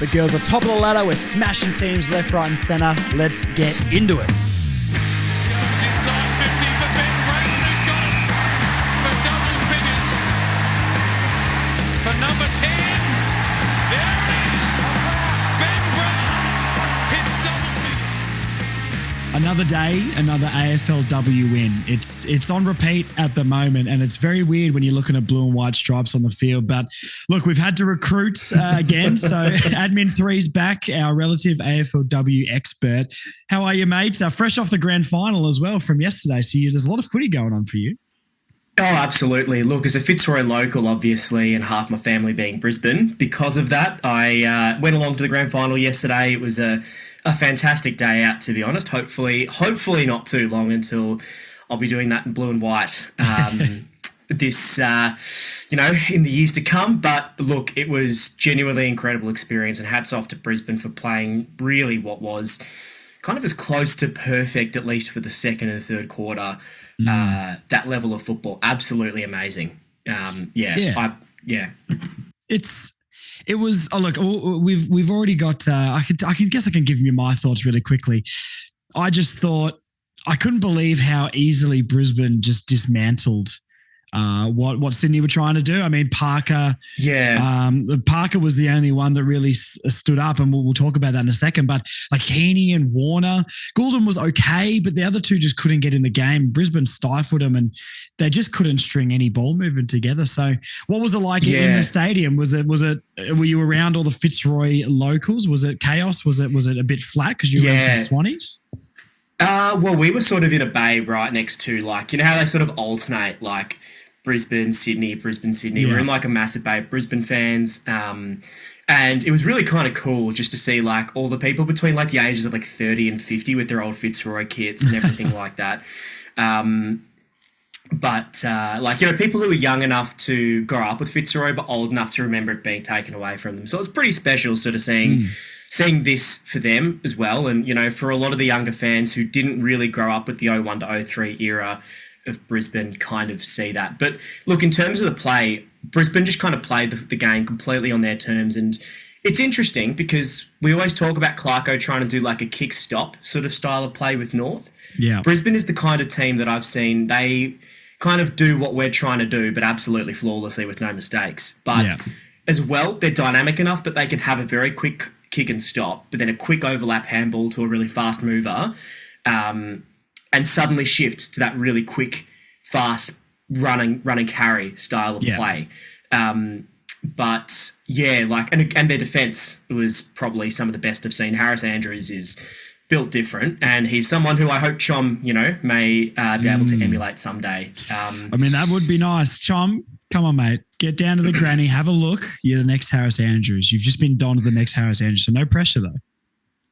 The girls are top of the ladder. We're smashing teams left, right and centre. Let's get into it. Inside 50 for Ben Braden, who's got it for double figures. For number 10, there it is. Ben Braden hits double figures. Another day, another AFLW win. It's on repeat at the moment, and it's very weird when you're looking at blue and white stripes on the field. But look, we've had to recruit again. So Admin 3's back, our relative AFLW expert. How are you, mate? Fresh off the grand final as well from yesterday. So there's a lot of footy going on for you. Oh, absolutely. Look, as a Fitzroy local, obviously, and half my family being Brisbane, because of that, I went along to the grand final yesterday. It was a fantastic day out, to be honest. Hopefully not too long until I'll be doing that in blue and white this, in the years to come. But look, it was genuinely incredible experience, and hats off to Brisbane for playing really what was kind of as close to perfect, at least for the second and third quarter. That level of football, absolutely amazing. It was. Oh, look, we've already got. I can give you my thoughts really quickly. I just thought I couldn't believe how easily Brisbane just dismantled what Sydney were trying to do. I mean, Parker. Yeah. Parker was the only one that really stood up, and we'll talk about that in a second. But like Heaney and Warner, Goulden was okay, but the other two just couldn't get in the game. Brisbane stifled them, and they just couldn't string any ball movement together. So, what was it like in the stadium? Was it? Were you around all the Fitzroy locals? Was it chaos? Was it a bit flat because you were around some Swannies? Well, we were sort of in a bay right next to, like, you know how they sort of alternate, like Brisbane, Sydney. Yeah. We're in like a massive bay of Brisbane fans. And it was really kind of cool just to see like all the people between like the ages of like 30 and 50 with their old Fitzroy kits and everything like that. People who were young enough to grow up with Fitzroy but old enough to remember it being taken away from them. So it was pretty special sort of seeing this for them as well. And, you know, for a lot of the younger fans who didn't really grow up with the 01 to 03 era of Brisbane, kind of see that. But look, in terms of the play, Brisbane just kind of played the game completely on their terms. And it's interesting because we always talk about Clarko trying to do like a kick-stop sort of style of play with North. Yeah. Brisbane is the kind of team that I've seen, they kind of do what we're trying to do, but absolutely flawlessly with no mistakes. But as well, they're dynamic enough that they can have a very quick kick and stop, but then a quick overlap handball to a really fast mover, and suddenly shift to that really quick, fast running carry style of play. And their defence was probably some of the best I've seen. Harris Andrews is built different, and he's someone who I hope Chom, may be able to emulate someday. That would be nice. Chom, come on, mate. Get down to the granny, have a look. You're the next Harris Andrews. You've just been donned the next Harris Andrews, so no pressure though.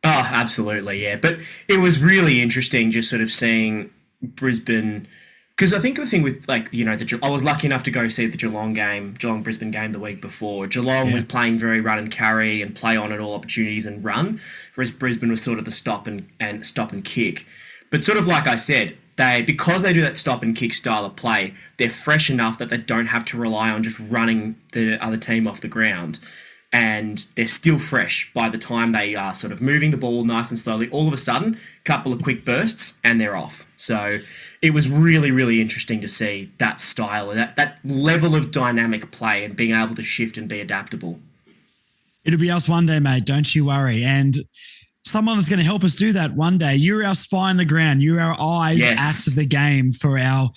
Oh, absolutely, yeah. But it was really interesting just sort of seeing Brisbane, because I think the thing with, I was lucky enough to go see the Geelong-Brisbane game the week before. Geelong was playing very run and carry and play on at all opportunities and run, whereas Brisbane was sort of the stop and kick. But sort of like I said, because they do that stop and kick style of play, they're fresh enough that they don't have to rely on just running the other team off the ground. And they're still fresh by the time they are sort of moving the ball nice and slowly. All of a sudden, a couple of quick bursts and they're off. So it was really, really interesting to see that style and that level of dynamic play and being able to shift and be adaptable. It'll be us one day, mate. Don't you worry. And someone that's going to help us do that one day. You're our spy on the ground. You're our eyes at the game for our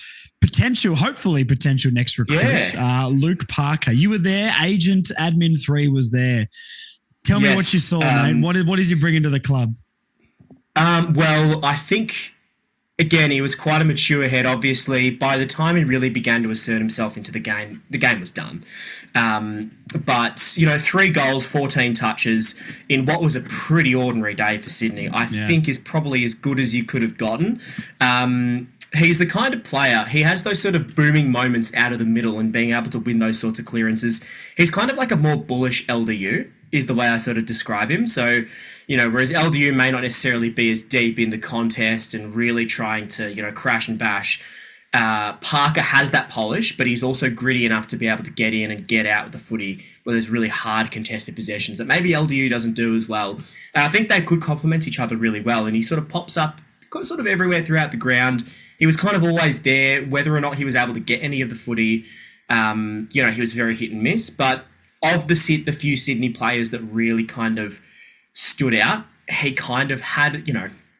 hopefully potential next recruit. Luke Parker. You were there. Agent Admin 3 was there. Tell me what you saw, mate. What is he bringing to the club? Well, I think, again, he was quite a mature head, obviously. By the time he really began to assert himself into the game was done. But, 3 goals, 14 touches in what was a pretty ordinary day for Sydney, I think is probably as good as you could have gotten. He's the kind of player, he has those sort of booming moments out of the middle and being able to win those sorts of clearances. He's kind of like a more bullish LDU, is the way I sort of describe him. So, whereas LDU may not necessarily be as deep in the contest and really trying to, crash and bash, Parker has that polish, but he's also gritty enough to be able to get in and get out with the footy where there's really hard contested possessions that maybe LDU doesn't do as well. And I think they could complement each other really well. And he sort of pops up sort of everywhere throughout the ground. He was kind of always there, whether or not he was able to get any of the footy. He was very hit and miss. But of the few Sydney players that really kind of stood out, he kind of had,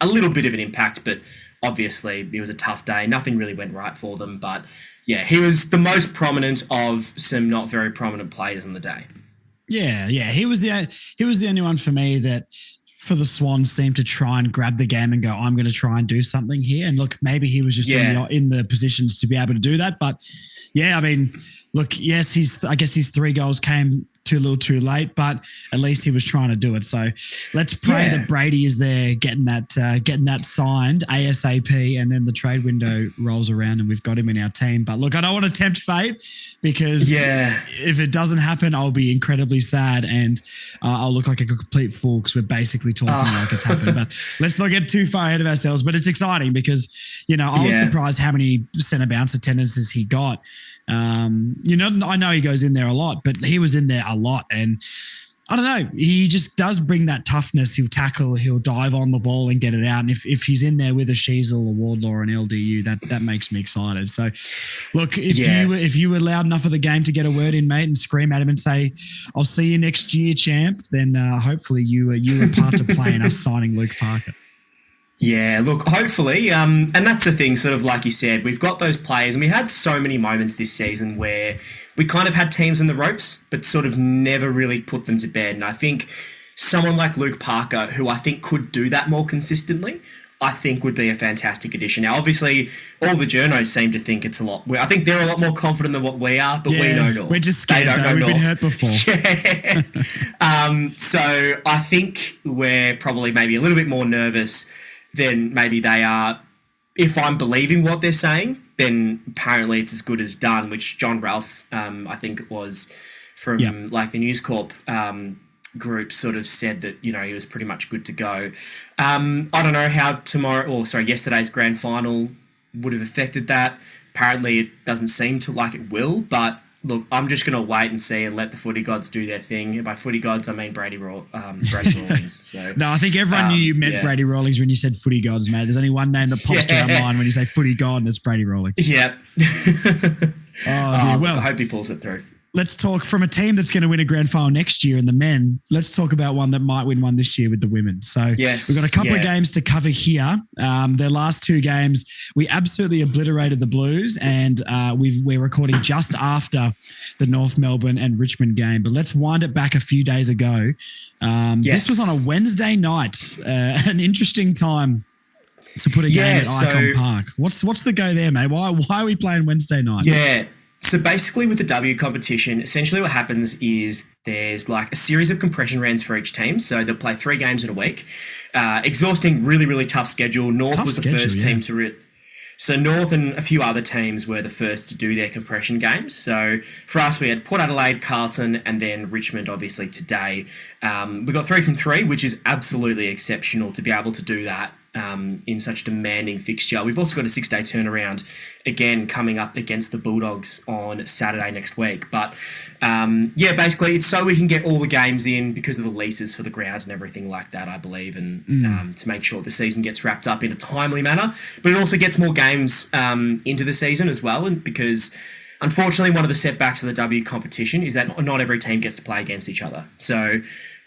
a little bit of an impact, but obviously it was a tough day. Nothing really went right for them. But yeah, he was the most prominent of some not very prominent players on the day. Yeah. He was the only one for me that for the Swans seemed to try and grab the game and go, I'm going to try and do something here. And look, maybe he was just in the positions to be able to do that. But yeah, I mean, look, yes, I guess his 3 goals came too little too late, but at least he was trying to do it. So let's pray that Brady is there getting that signed ASAP, and then the trade window rolls around and we've got him in our team. But look, I don't want to tempt fate, because if it doesn't happen, I'll be incredibly sad and I'll look like a complete fool because we're basically talking like it's happened. But let's not get too far ahead of ourselves. But it's exciting because, I was surprised how many centre bounce attendances he got. I know he goes in there a lot, but he was in there a lot, and I don't know, he just does bring that toughness. He'll tackle, he'll dive on the ball and get it out. And if he's in there with a Sheasel, a Wardlaw, or an LDU, that makes me excited. So look, if you were loud enough of the game to get a word in, mate, and scream at him and say, I'll see you next year, champ, then hopefully you were part to play in us signing Luke Parker. Yeah, look, hopefully, and that's the thing, sort of like you said, we've got those players, and we had so many moments this season where we kind of had teams in the ropes, but sort of never really put them to bed. And I think someone like Luke Parker, who I think could do that more consistently, I think would be a fantastic addition. Now, obviously, all the journos seem to think it's a lot. I think they're a lot more confident than what we are, but we know North. We're just scared, though. We've been hurt before. Yeah. So I think we're probably maybe a little bit more nervous than maybe they are. If I'm believing what they're saying, then apparently it's as good as done, which John Ralph, I think it was, from like the News Corp group sort of said that, he was pretty much good to go. I don't know how yesterday's grand final would have affected that. Apparently it doesn't seem to like it will, but look, I'm just going to wait and see and let the footy gods do their thing. And by footy gods, I mean Brady Rawlings. So, no, I think everyone knew you meant Brady Rawlings when you said footy gods, mate. There's only one name that pops to our mind when you say footy god, and it's Brady Rawlings. Yep. Oh, dear. Well, I hope he pulls it through. Let's talk from a team that's going to win a grand final next year in the men. Let's talk about one that might win one this year with the women. So we've got a couple of games to cover here. Their last 2 games, we absolutely obliterated the Blues, and we're recording just after the North Melbourne and Richmond game. But let's wind it back a few days ago. This was on a Wednesday night, an interesting time to put a game at Icon Park. What's the go there, mate? Why are we playing Wednesday nights? Yeah. So basically with the W competition, essentially what happens is there's like a series of compression rounds for each team. So they'll play 3 games in a week. Exhausting, really, really tough schedule. North was the first team to... So North and a few other teams were the first to do their compression games. So for us, we had Port Adelaide, Carlton, and then Richmond, obviously, today. We got 3 from 3, which is absolutely exceptional to be able to do that in such a demanding fixture. We've also got a 6-day turnaround, again, coming up against the Bulldogs on Saturday next week. But, basically, it's so we can get all the games in because of the leases for the ground and everything like that, I believe, and to make sure the season gets wrapped up in a timely manner. But it also gets more games into the season as well, and because... Unfortunately, one of the setbacks of the W competition is that not every team gets to play against each other. So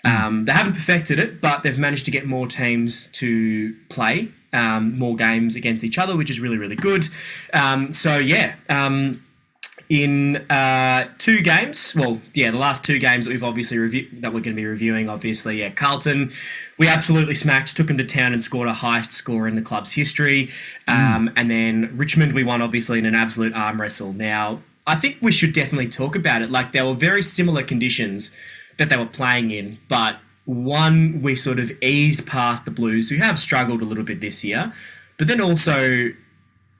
they haven't perfected it, but they've managed to get more teams to play more games against each other, which is really, really good. In 2 games, the last 2 games that we've obviously that we're going to be reviewing, obviously, Carlton, we absolutely smacked, took them to town and scored a highest score in the club's history. And then Richmond, we won, obviously, in an absolute arm wrestle. Now, I think we should definitely talk about it. Like, there were very similar conditions that they were playing in, but one, we sort of eased past the Blues, who have struggled a little bit this year, but then also...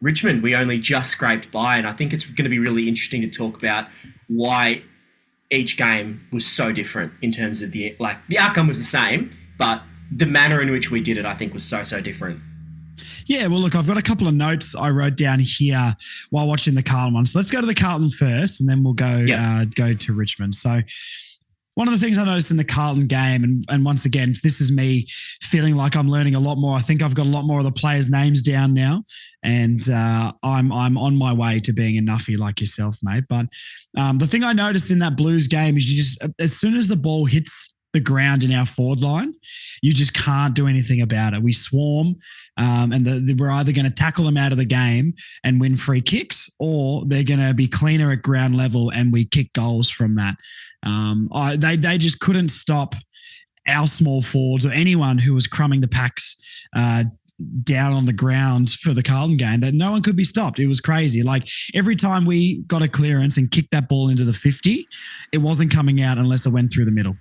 Richmond, we only just scraped by, and I think it's going to be really interesting to talk about why each game was so different in terms of the outcome was the same, but the manner in which we did it, I think, was so different. Yeah, well, look, I've got a couple of notes I wrote down here while watching the Carlton one. So let's go to the Carlton first, and then we'll go to Richmond. So one of the things I noticed in the Carlton game, and once again, this is me feeling like I'm learning a lot more. I think I've got a lot more of the players' names down now, and I'm on my way to being a nuffy like yourself, mate. But the thing I noticed in that Blues game is you just, as soon as the ball hits the ground in our forward line, you just can't do anything about it. We swarm, and we're either going to tackle them out of the game and win free kicks, or they're going to be cleaner at ground level and we kick goals from that. They just couldn't stop our small forwards or anyone who was crumbing the packs down on the ground for the Carlton game. That no one could be stopped. It was crazy. Like every time we got a clearance and kicked that ball into the 50, it wasn't coming out unless it went through the middle.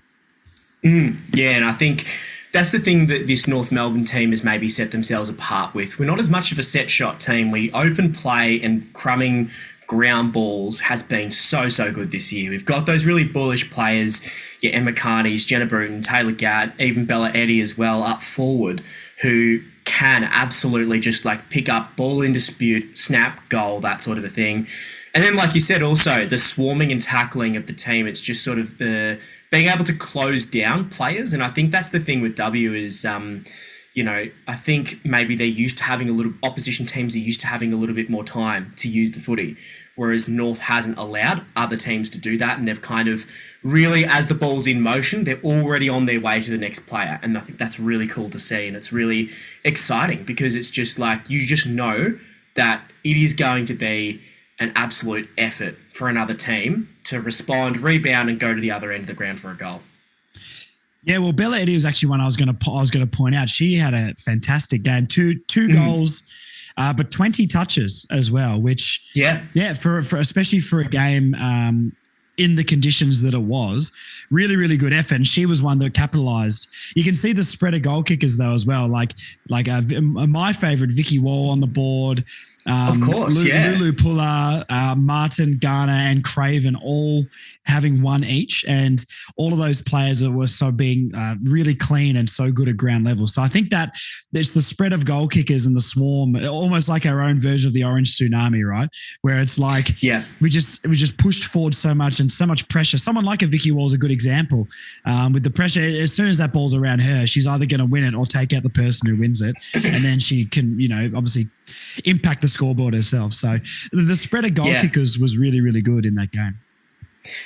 Yeah, and I think that's the thing that this North Melbourne team has maybe set themselves apart with. We're not as much of a set shot team. We open play and crumbing ground balls has been so good this year. We've got those really bullish players, Emma Carney's, Jenna Bruton, Taylor Gatt, even Bella Eddy as well up forward, who can absolutely just like pick up ball in dispute, snap, goal, that sort of a thing. And then, like you said, also the swarming and tackling of the team. It's just sort of the being able to close down players. And I think that's the thing with W is, I think maybe they're used to having opposition teams are used to having a little bit more time to use the footy, whereas North hasn't allowed other teams to do that. And they've kind of really, as the ball's in motion, they're already on their way to the next player. And I think that's really cool to see. And it's really exciting because it's just like, you just know that it is going to be an absolute effort for another team to respond, rebound, and go to the other end of the ground for a goal. Yeah, well, Bella Eddy was actually one I was going to point out. She had a fantastic game, two goals, but 20 touches as well. Which for especially for a game in the conditions that it was, really good effort. And she was one that capitalised. You can see the spread of goal kickers though as well. Like my favourite, Vicky Wall on the board. Of course, Lulu Puller, Martin, Garner, and Craven all having one each, and all of those players were so being really clean and so good at ground level. So I think that there's the spread of goal kickers and the swarm, almost like our own version of the Orange Tsunami, right? Where it's like we just pushed forward so much and so much pressure. Someone like a Vicky Wall is a good example. With the pressure, as soon as that ball's around her, she's either going to win it or take out the person who wins it, and then she can, obviously impact the scoreboard herself. So the spread of goal kickers was really good in that game.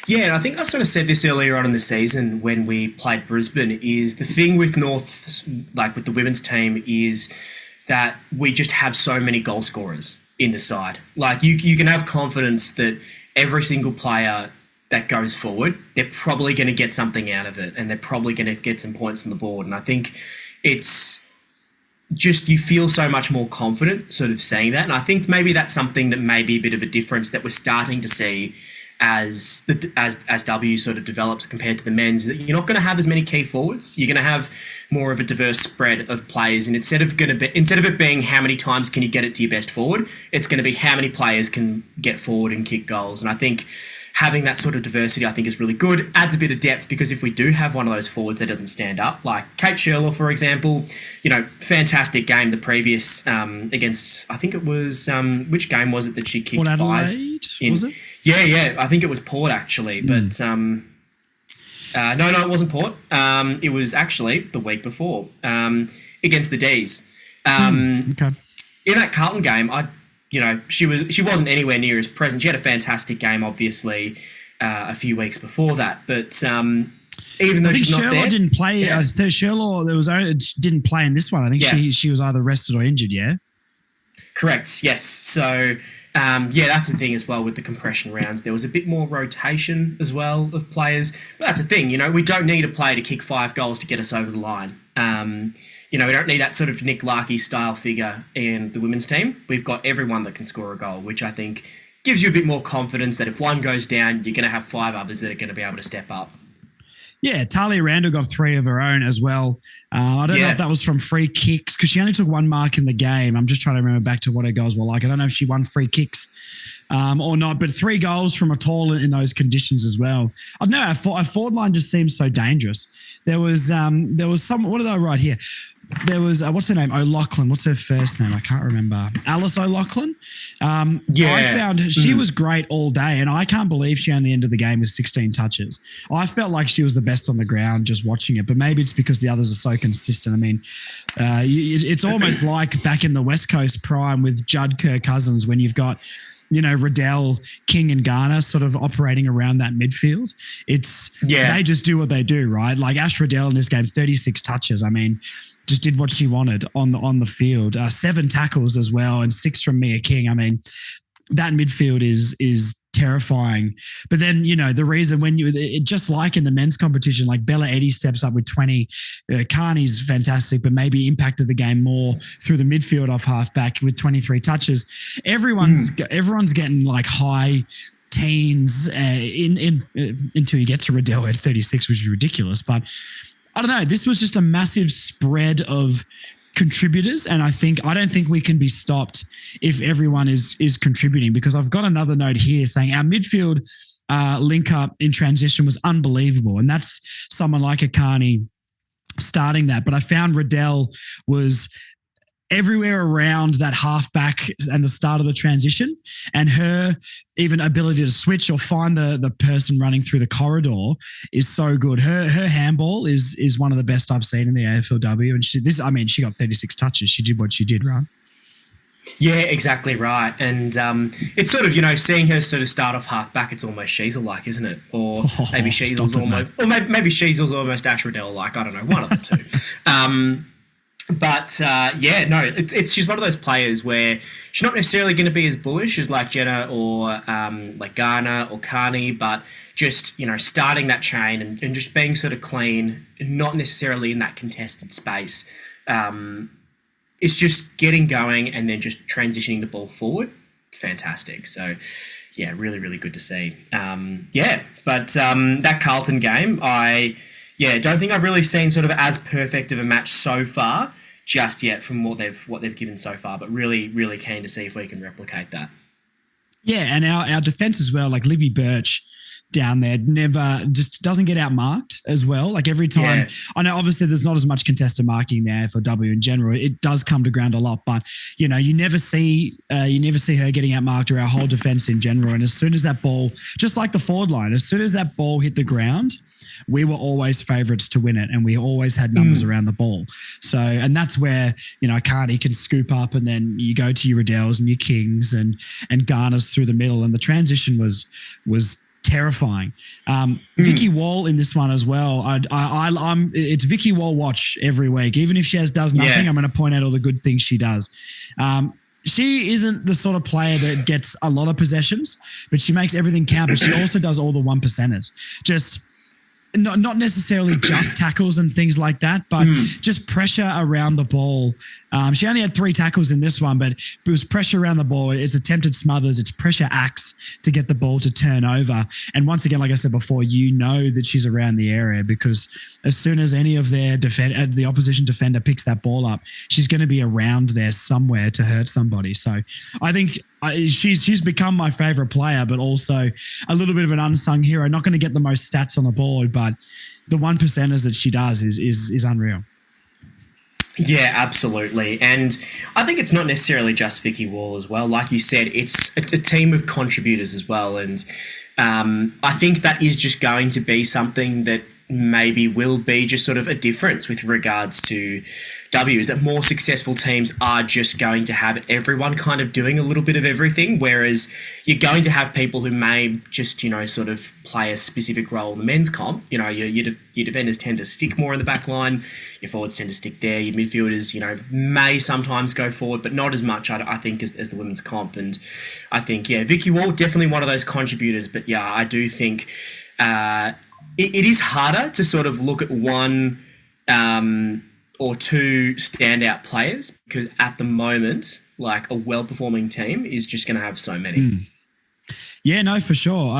Yeah, and I think I sort of said this earlier on in the season when we played Brisbane, is the thing with North, like with the women's team, is that we just have so many goal scorers in the side. Like you can have confidence that every single player that goes forward, they're probably going to get something out of it, and they're probably going to get some points on the board. And I think it's just, you feel so much more confident sort of saying that. And I think maybe that's something that may be a bit of a difference that we're starting to see as W sort of develops compared to the men's. That you're not going to have as many key forwards. You're going to have more of a diverse spread of players. And instead of it being how many times can you get it to your best forward, it's going to be how many players can get forward and kick goals. And I think having that sort of diversity, I think, is really good. Adds a bit of depth, because if we do have one of those forwards that doesn't stand up, like Kate Sherlaw, for example, fantastic game the previous against, I think it was, which game was it that she kicked Port Adelaide, was it? Yeah, I think it was Port actually, but no, it wasn't Port. It was actually the week before against the D's. Okay. In that Carlton game, she wasn't anywhere near as present. She had a fantastic game, obviously, a few weeks before that. But even though she's not there, didn't play. Sherlaw didn't play in this one. I think she was either rested or injured. Yeah, correct. Yes. So that's the thing as well with the compression rounds. There was a bit more rotation as well of players. But that's the thing. We don't need a player to kick 5 goals to get us over the line. We don't need that sort of Nick Larkey style figure in the women's team. We've got everyone that can score a goal, which I think gives you a bit more confidence that if one goes down, you're going to have 5 others that are going to be able to step up. Yeah, Talia Randall got 3 of her own as well. I don't know if that was from free kicks, because she only took 1 mark in the game. I'm just trying to remember back to what her goals were like. I don't know if she won free kicks or not, but 3 goals from a tall in those conditions as well. I don't know, our forward line just seems so dangerous. There was some, what did I write here? there was what's her name? O'Loughlin. What's her first name? I can't remember. Alice O'Loughlin. I found she was great all day, and I can't believe she only ended the game with 16 touches. I felt like she was the best on the ground just watching it, but maybe it's because the others are so consistent. I mean, it's almost like back in the West Coast prime with Judd Kerr-Cousins when you've got, Riddell, King and Garner sort of operating around that midfield. They just do what they do, right? Like Ash Riddell in this game, 36 touches. I mean, just did what she wanted on the field. 7 tackles as well, and 6 from Mia King. I mean, that midfield is terrifying. But then, the reason just like in the men's competition, like Bella Eddy steps up with 20, Carney's fantastic, but maybe impacted the game more through the midfield off halfback with 23 touches. Everyone's getting like high teens until you get to Riddell at 36, which is ridiculous. But I don't know. This was just a massive spread of contributors, and I don't think we can be stopped if everyone is contributing, because I've got another note here saying our midfield link up in transition was unbelievable, and that's someone like a Carney starting that. But I found Riddell was everywhere around that halfback and the start of the transition, and her even ability to switch or find the person running through the corridor is so good. Her handball is one of the best I've seen in the AFLW, and she got 36 touches. She did what she did, right? Yeah, exactly right. And it's sort of, seeing her sort of start off halfback, it's almost Sheasel-like, isn't it? Or maybe Sheasel's almost, or maybe Sheasel's almost Ash Riddell-like. I don't know, one of the two. But it's just one of those players where she's not necessarily going to be as bullish as like Jenna or like Garner or Carney, but just, starting that chain and just being sort of clean, not necessarily in that contested space. It's just getting going and then just transitioning the ball forward. Fantastic. So, yeah, really, really good to see. But that Carlton game, don't think I've really seen sort of as perfect of a match so far just yet from what they've given so far, but really, really keen to see if we can replicate that. Yeah, and our defence as well, like Libby Birch down there just doesn't get outmarked as well. Like every time, I know obviously there's not as much contested marking in the AFLW in general. It does come to ground a lot, but you never see her getting outmarked, or our whole defence in general. And as soon as that ball, just like the forward line, as soon as that ball hit the ground, we were always favourites to win it, and we always had numbers around the ball. So, and that's where, Carney can scoop up, and then you go to your Riddells and your Kings and Garners through the middle, and the transition was terrifying. Vicky Wall in this one as well. It's Vicky Wall watch every week. Even if she does nothing, I'm going to point out all the good things she does. She isn't the sort of player that gets a lot of possessions, but she makes everything count. But she also does all the 1%ers. Just not necessarily just tackles and things like that, but just pressure around the ball. She only had 3 tackles in this one, but it was pressure around the ball. It's attempted smothers. It's pressure acts to get the ball to turn over. And once again, like I said before, that she's around the area, because as soon as any of the opposition defender picks that ball up, she's going to be around there somewhere to hurt somebody. So I think she's become my favourite player, but also a little bit of an unsung hero. Not going to get the most stats on the board, but the 1%ers that she does is unreal. Yeah, absolutely. And I think it's not necessarily just Vicky Wall as well. Like you said, it's a team of contributors as well. And I think that is just going to be something that maybe will be just sort of a difference with regards to W, is that more successful teams are just going to have everyone kind of doing a little bit of everything, whereas you're going to have people who may just, sort of play a specific role in the men's comp. Your defenders tend to stick more in the back line, your forwards tend to stick there, your midfielders, may sometimes go forward, but not as much, I think, as the women's comp. And I think, Vicky Wall, definitely one of those contributors, but I do think it is harder to sort of look at one or two standout players, because at the moment, like, a well-performing team is just going to have so many. Yeah, no, for sure.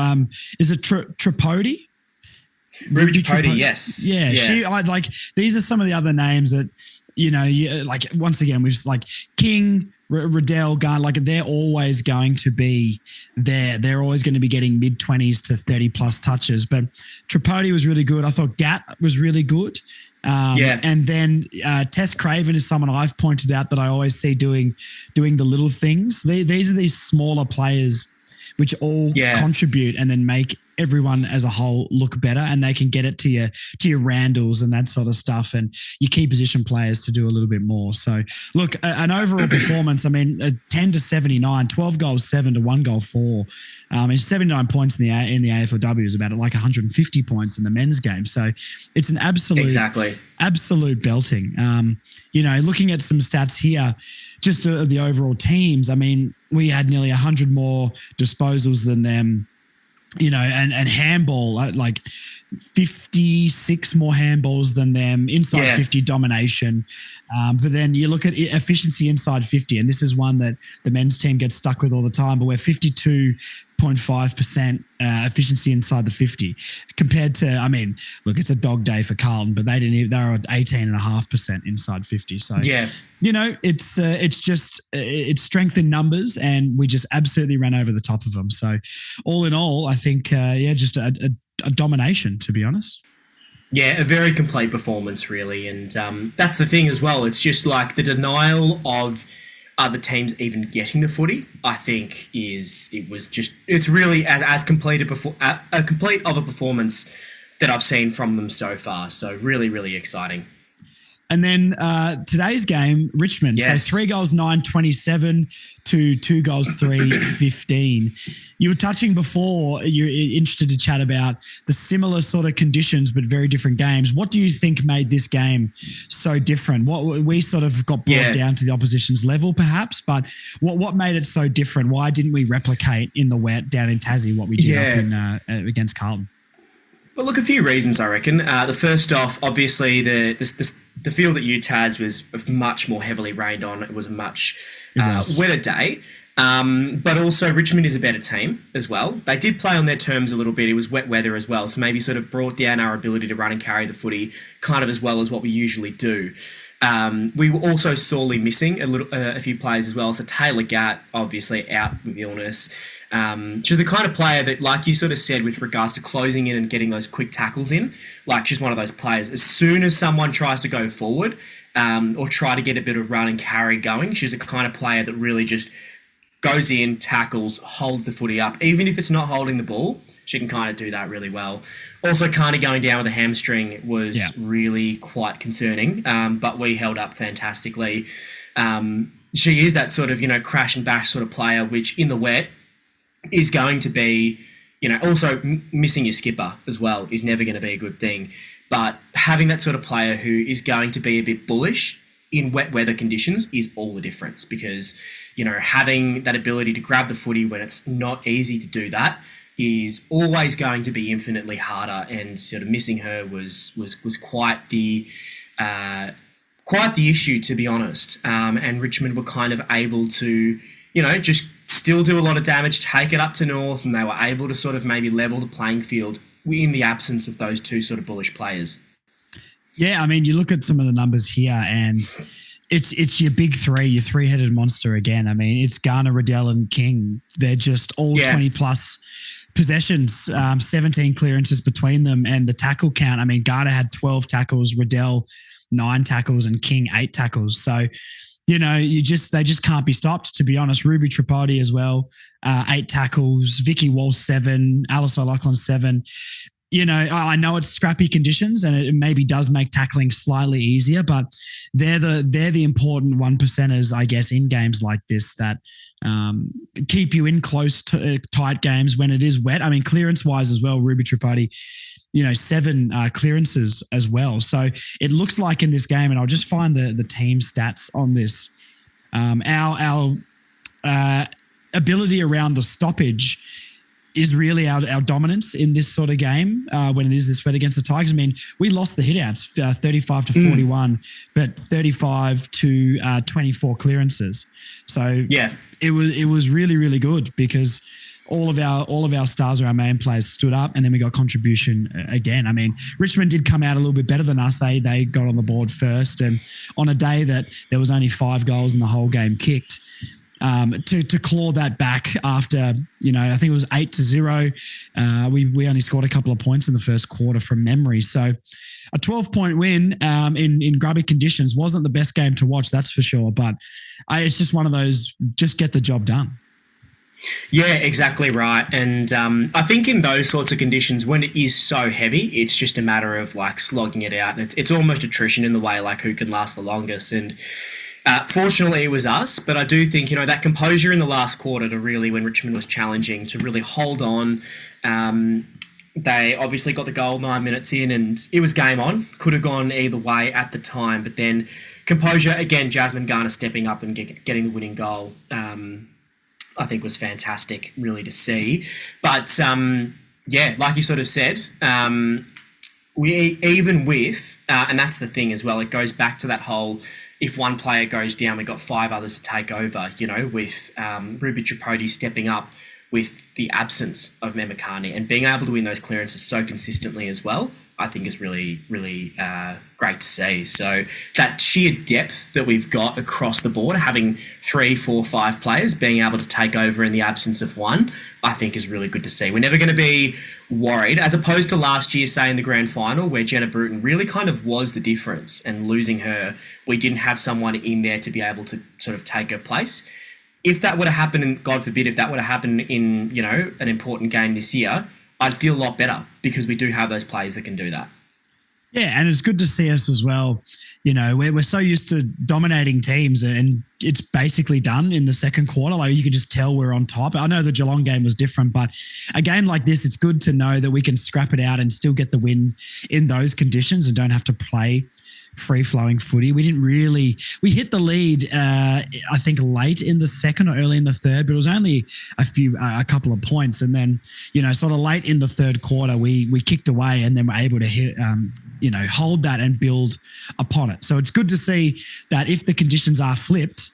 Is it Tripodi? Ruby Tripodi, yes. Yeah. These are some of the other names that, like once again, we've like King, Riddell, Garner, like they're always going to be there. They're always going to be getting mid-20s to 30-plus touches. But Tripodi was really good. I thought Gat was really good. And then Tess Craven is someone I've pointed out that I always see doing the little things. These are these smaller players which all contribute and then make everyone as a whole look better, and they can get it to your Randalls and that sort of stuff, and your key position players to do a little bit more. So look, an overall performance, I mean, 10 to 79, 12 goals 7 to 1 goal 4. It's 79 points in the AFLW is about like 150 points in the men's game. So it's an absolute belting. Looking at some stats here, just of the overall teams, I mean, we had nearly 100 more disposals than them. And handball, like 56 more handballs than them, inside 50 domination. But then you look at efficiency inside 50, and this is one that the men's team gets stuck with all the time, but we're 52.5% efficiency inside the 50 compared to, I mean, look, it's a dog day for Carlton, but they were at 18.5% inside 50. So, it's strength in numbers, and we just absolutely ran over the top of them. So all in all, I think, just a domination, to be honest. Yeah, a very complete performance, really. And that's the thing as well. It's just like the denial of other teams even getting the footy, I think it's really as complete a complete of a performance that I've seen from them so far. So really, really exciting. And then today's game, Richmond. Yes. So 3 goals, 9-27 to 2 goals, 3-15. You were touching before, you're interested to chat about the similar sort of conditions, but very different games. What do you think made this game so different? What we sort of got brought down to the opposition's level, perhaps, but what made it so different? Why didn't we replicate in the wet down in Tassie what we did up in against Carlton? Well, look, a few reasons, I reckon. The first off, obviously, the field at UTAS was much more heavily rained on. It was a much wetter day. But also Richmond is a better team as well. They did play on their terms a little bit. It was wet weather as well, so maybe sort of brought down our ability to run and carry the footy kind of as well as what we usually do. We were also sorely missing a few players as well. So Taylor Gatt, obviously out with illness. She's the kind of player that, like you sort of said, with regards to closing in and getting those quick tackles in, like she's one of those players. As soon as someone tries to go forward or try to get a bit of run and carry going, she's the kind of player that really just goes in, tackles, holds the footy up. Even if it's not holding the ball, she can kind of do that really well. Also, kind of going down with a hamstring was really quite concerning, but we held up fantastically. She is that sort of, crash and bash sort of player, which in the wet is going to be, also missing your skipper as well is never going to be a good thing. But having that sort of player who is going to be a bit bullish in wet weather conditions is all the difference, because, having that ability to grab the footy when it's not easy to do that is always going to be infinitely harder, and sort of missing her was quite the issue, to be honest. And Richmond were kind of able to, just still do a lot of damage, take it up to North, and they were able to sort of maybe level the playing field in the absence of those two sort of bullish players. Yeah, I mean, you look at some of the numbers here, and it's your big three, your three-headed monster again. I mean, it's Garner, Riddell, and King. They're just all 20-plus possessions, 17 clearances between them, and the tackle count. I mean, Garner had 12 tackles, Riddell 9 tackles, and King 8 tackles. So, they just can't be stopped, to be honest. Ruby Tripodi as well, 8 tackles, Vicky Wall 7, Alice O'Loughlin 7. I know it's scrappy conditions, and it maybe does make tackling slightly easier, but they're the important 1%ers, I guess, in games like this that keep you in close to tight games when it is wet. I mean, clearance wise as well, Ruby Tripodi, 7 clearances as well. So it looks like in this game, and I'll just find the team stats on this. Our ability around the stoppage is really our dominance in this sort of game when it is this wet against the Tigers. I mean, we lost the hitouts 35 to 41, but 35 to 24 clearances. So it was really, really good, because all of our stars or our main players stood up, and then we got contribution again. I mean, Richmond did come out a little bit better than us. They got on the board first, and on a day that there was only 5 goals in the whole game kicked. To claw that back after, I think it was 8-0. We only scored a couple of points in the first quarter from memory. So a 12-point win in grubby conditions wasn't the best game to watch, that's for sure. But it's just one of those, just get the job done. Yeah, exactly right. And I think in those sorts of conditions, when it is so heavy, it's just a matter of like slogging it out. And it's almost attrition in the way, like who can last the longest. And fortunately, it was us, but I do think, that composure in the last quarter to really, when Richmond was challenging, to really hold on. They obviously got the goal 9 minutes in and it was game on. Could have gone either way at the time, but then composure, again, Jasmine Garner stepping up and getting the winning goal, I think was fantastic, really, to see. But, like you sort of said, we even with, and that's the thing as well, it goes back to that whole, if one player goes down, we've got 5 others to take over, with Ruby Tripodi stepping up with the absence of Memakani and being able to win those clearances so consistently as well, I think is really, really great to see. So that sheer depth that we've got across the board, having 3, 4, 5 players being able to take over in the absence of one, I think is really good to see. We're never going to be worried, as opposed to last year, say, in the grand final, where Jenna Bruton really kind of was the difference, and losing her, we didn't have someone in there to be able to sort of take her place. If that would have happened, and God forbid, if that would have happened in, an important game this year, I'd feel a lot better because we do have those players that can do that. Yeah, and it's good to see us as well. We're so used to dominating teams, and it's basically done in the second quarter. Like, you can just tell we're on top. I know the Geelong game was different, but a game like this, it's good to know that we can scrap it out and still get the win in those conditions and don't have to play free-flowing footy. We hit the lead, I think, late in the second or early in the third, but it was only a couple of points. And then, sort of late in the third quarter, we kicked away and then were able to hit, hold that and build upon it. So it's good to see that if the conditions are flipped,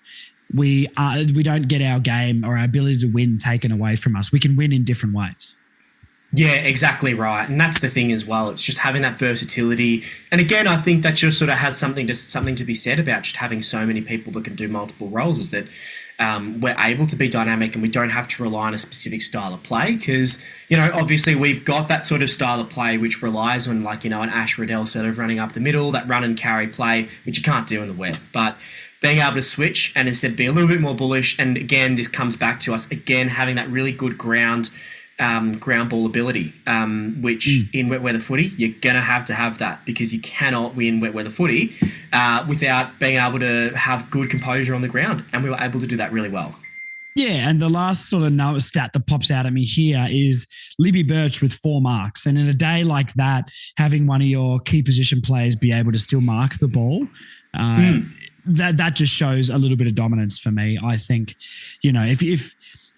we don't get our game or our ability to win taken away from us. We can win in different ways. Yeah, exactly right. And that's the thing as well. It's just having that versatility. And again, I think that just sort of has something to be said about just having so many people that can do multiple roles, is that we're able to be dynamic and we don't have to rely on a specific style of play because, obviously we've got that sort of style of play which relies on an Ash Riddell sort of running up the middle, that run and carry play, which you can't do in the web. But being able to switch and instead be a little bit more bullish. And again, this comes back to us, again, having that really good ground ball ability, which in wet weather footy, you're going to have that because you cannot win wet weather footy without being able to have good composure on the ground. And we were able to do that really well. Yeah, and the last sort of stat that pops out at me here is Libby Birch with 4 marks. And in a day like that, having one of your key position players be able to still mark the ball, that just shows a little bit of dominance for me. I think,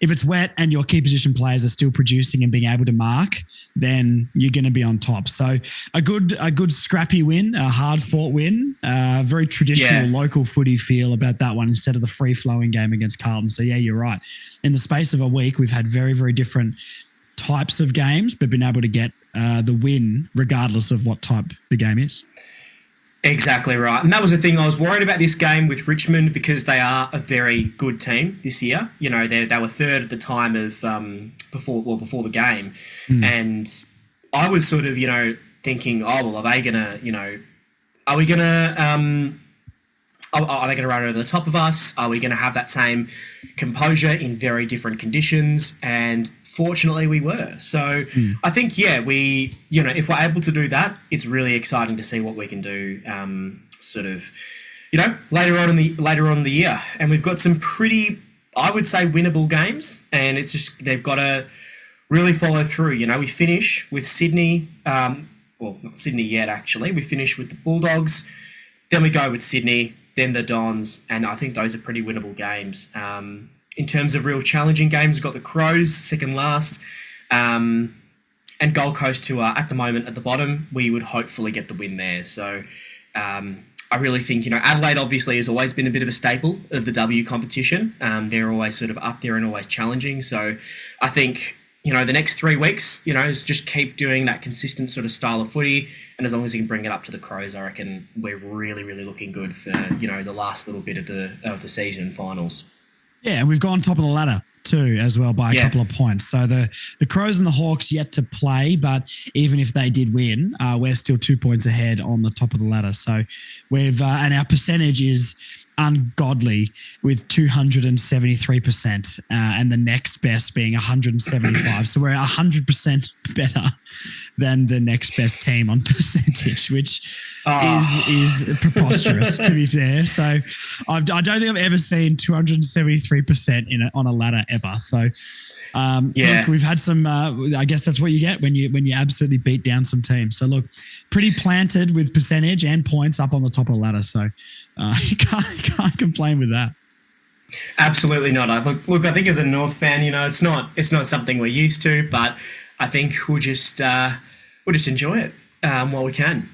if it's wet and your key position players are still producing and being able to mark, then you're going to be on top. So a good scrappy win, a hard-fought win, very traditional local footy feel about that one instead of the free-flowing game against Carlton. So, yeah, you're right. In the space of a week, we've had very, very different types of games, but been able to get the win regardless of what type the game is. Exactly right. And that was the thing. I was worried about this game with Richmond because they are a very good team this year. They were third at the time of before the game. And I was sort of, thinking, are they going to, are we going to, are they going to run over the top of us? Are we going to have that same composure in very different conditions? And fortunately, we were. So I think, we, if we're able to do that, it's really exciting to see what we can do later on in the year. And we've got some pretty, I would say, winnable games. And it's just, they've got to really follow through. We finish with Sydney, not Sydney yet, actually. We finish with the Bulldogs. Then we go with Sydney, then the Dons. And I think those are pretty winnable games. In terms of real challenging games, we've got the Crows, second last, and Gold Coast, who are at the moment at the bottom. We would hopefully get the win there. So, I really think, Adelaide obviously has always been a bit of a staple of the W competition. They're always sort of up there and always challenging. So I think, the next 3 weeks, is just keep doing that consistent sort of style of footy. And as long as he can bring it up to the Crows, I reckon we're really, really looking good for, the last little bit of the season finals. Yeah, and we've gone top of the ladder too as well by a couple of points. So the Crows and the Hawks yet to play, but even if they did win, we're still 2 points ahead on the top of the ladder. So we've and our percentage is ungodly with 273%, and the next best being 175. So we're 100% better than the next best team on percentage, which is preposterous, to be fair. So I don't think I've ever seen 273% on a ladder ever. So look, we've had some. I guess that's what you get when you absolutely beat down some teams. So look, pretty planted with percentage and points up on the top of the ladder. So you can't complain with that. Absolutely not. Look, I think as a North fan, it's not something we're used to, but I think we'll just enjoy it while we can.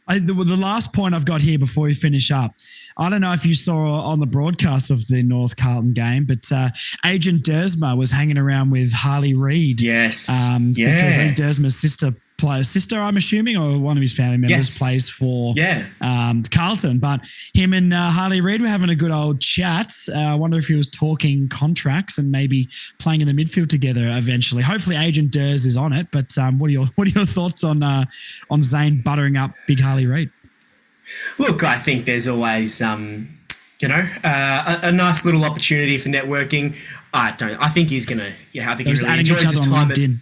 The last point I've got here before we finish up, I don't know if you saw on the broadcast of the North Carlton game, but Agent Dersma was hanging around with Harley Reid. Yes. Because I think Dersma's sister, I'm assuming, or one of his family members plays for Carlton. But him and Harley Reid were having a good old chat. I wonder if he was talking contracts and maybe playing in the midfield together eventually. Hopefully Agent Ders is on it. But what are your thoughts on Zane buttering up big Harley Reid? Look, I think there's always a nice little opportunity for networking. I think he's gonna. I think he's really enjoys his time at LinkedIn.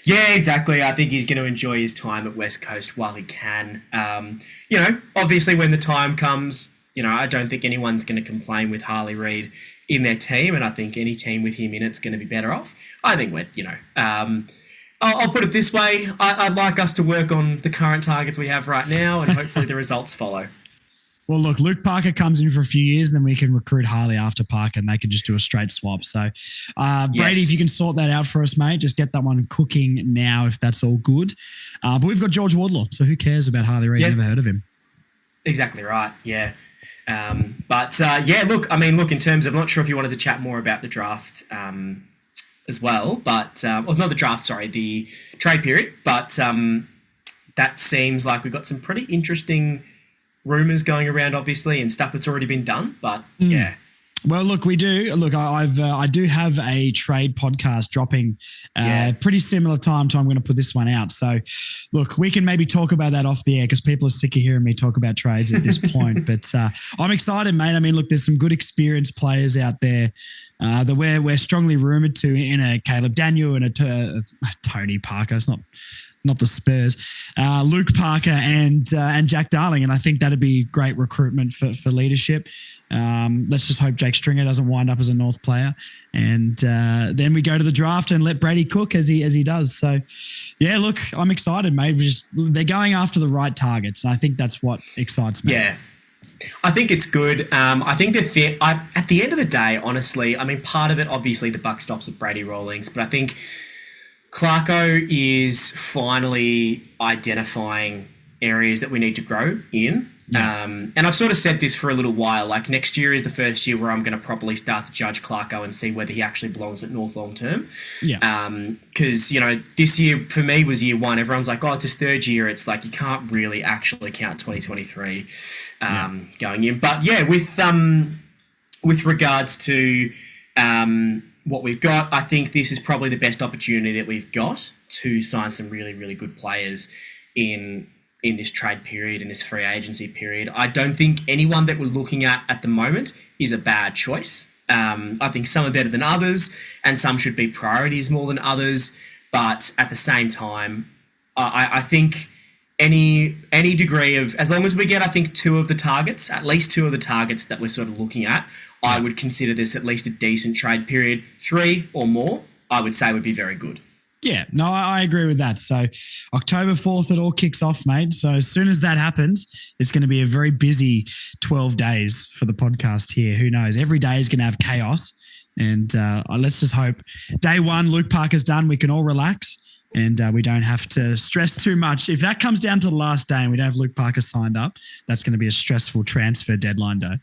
Yeah, exactly. I think he's going to enjoy his time at West Coast while he can. Obviously when the time comes, I don't think anyone's going to complain with Harley Reid in their team, and I think any team with him in it's going to be better off. I think I'll put it this way. I'd like us to work on the current targets we have right now, and hopefully the results follow. Well, look, Luke Parker comes in for a few years and then we can recruit Harley after Parker and they can just do a straight swap. So, Brady, if you can sort that out for us, mate, just get that one cooking now if that's all good. But we've got George Wardlaw, so who cares about Harley Reid? Never heard of him. Exactly right, yeah. Look, in terms of, I'm not sure if you wanted to chat more about the draft as well, but, not the draft, sorry, the trade period, but that seems like we've got some pretty interesting rumours going around, obviously, and stuff that's already been done. But yeah. Well, look, we do. Look, I do have a trade podcast dropping pretty similar time to I'm going to put this one out. So, look, we can maybe talk about that off the air because people are sick of hearing me talk about trades at this point. But I'm excited, mate. Look, there's some good experienced players out there that we're strongly rumoured to in a Caleb Daniel and a Tony Parker. It's not the Spurs, Luke Parker and Jack Darling. And I think that'd be great recruitment for leadership. Let's just hope Jake Stringer doesn't wind up as a North player. And then we go to the draft and let Brady cook as he does. So, yeah, look, I'm excited, mate. They're going after the right targets. And I think that's what excites me. Yeah. I think it's good. I think at the end of the day, honestly, part of it, obviously, the buck stops at Brady Rawlings, but I think Clarko is finally identifying areas that we need to grow in. Yeah. And I've sort of said this for a little while, like next year is the first year where I'm going to properly start to judge Clarko and see whether he actually belongs at North long term. Yeah. Because, this year for me was year one. Everyone's like, oh, it's his third year. It's like you can't really actually count 2023 going in. But yeah, with regards to what we've got, I think this is probably the best opportunity that we've got to sign some really, really good players in this trade period, in this free agency period. I don't think anyone that we're looking at the moment is a bad choice. I think some are better than others and some should be priorities more than others. But at the same time, I think any degree of, as long as we get, I think, at least two of the targets that we're sort of looking at, I would consider this at least a decent trade period. 3 or more, I would say would be very good. Yeah, no, I agree with that. So October 4th, it all kicks off, mate. So as soon as that happens, it's going to be a very busy 12 days for the podcast here. Who knows? Every day is going to have chaos. And let's just hope day one, Luke Parker's done. We can all relax. and we don't have to stress too much. If that comes down to the last day and we don't have Luke Parker signed up, that's going to be a stressful transfer deadline day.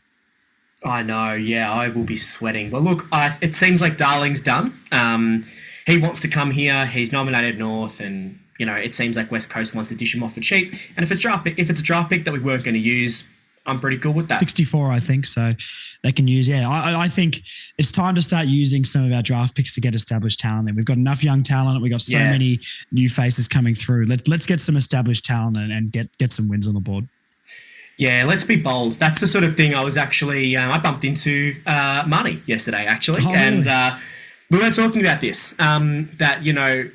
I know, yeah, I will be sweating. Well, look, it seems like Darling's done. He wants to come here. He's nominated North, and it seems like West Coast wants to dish him off for cheap. And if it's a draft pick that we weren't going to use, I'm pretty cool with that. 64, I think, so they can use. Yeah, I think it's time to start using some of our draft picks to get established talent. We've got enough young talent. We've got so many new faces coming through. Let's get some established talent and get some wins on the board. Yeah, let's be bold. That's the sort of thing I was actually I bumped into Money yesterday, actually. Oh, and really? We were talking about this, that,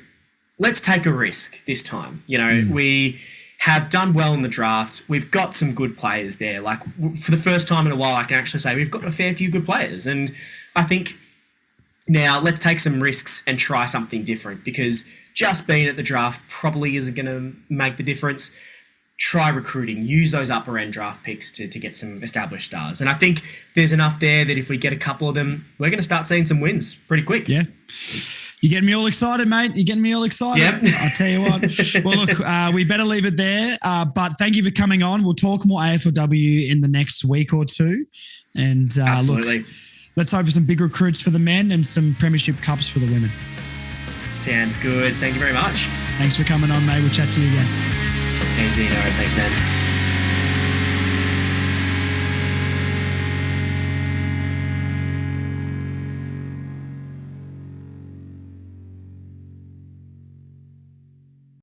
let's take a risk this time. We have done well in the draft. We've got some good players there. Like, for the first time in a while, I can actually say we've got a fair few good players. And I think now let's take some risks and try something different, because just being at the draft probably isn't going to make the difference. Try recruiting. Use those upper-end draft picks to get some established stars. And I think there's enough there that if we get a couple of them, we're going to start seeing some wins pretty quick. Yeah. You're getting me all excited, mate. You're getting me all excited. Yep. I'll tell you what. Well, look, we better leave it there. But thank you for coming on. We'll talk more AFLW in the next week or two. And Absolutely. Look, let's hope for some big recruits for the men and some premiership cups for the women. Sounds good. Thank you very much. Thanks for coming on, mate. We'll chat to you again. Easy, no worries. Thanks, man.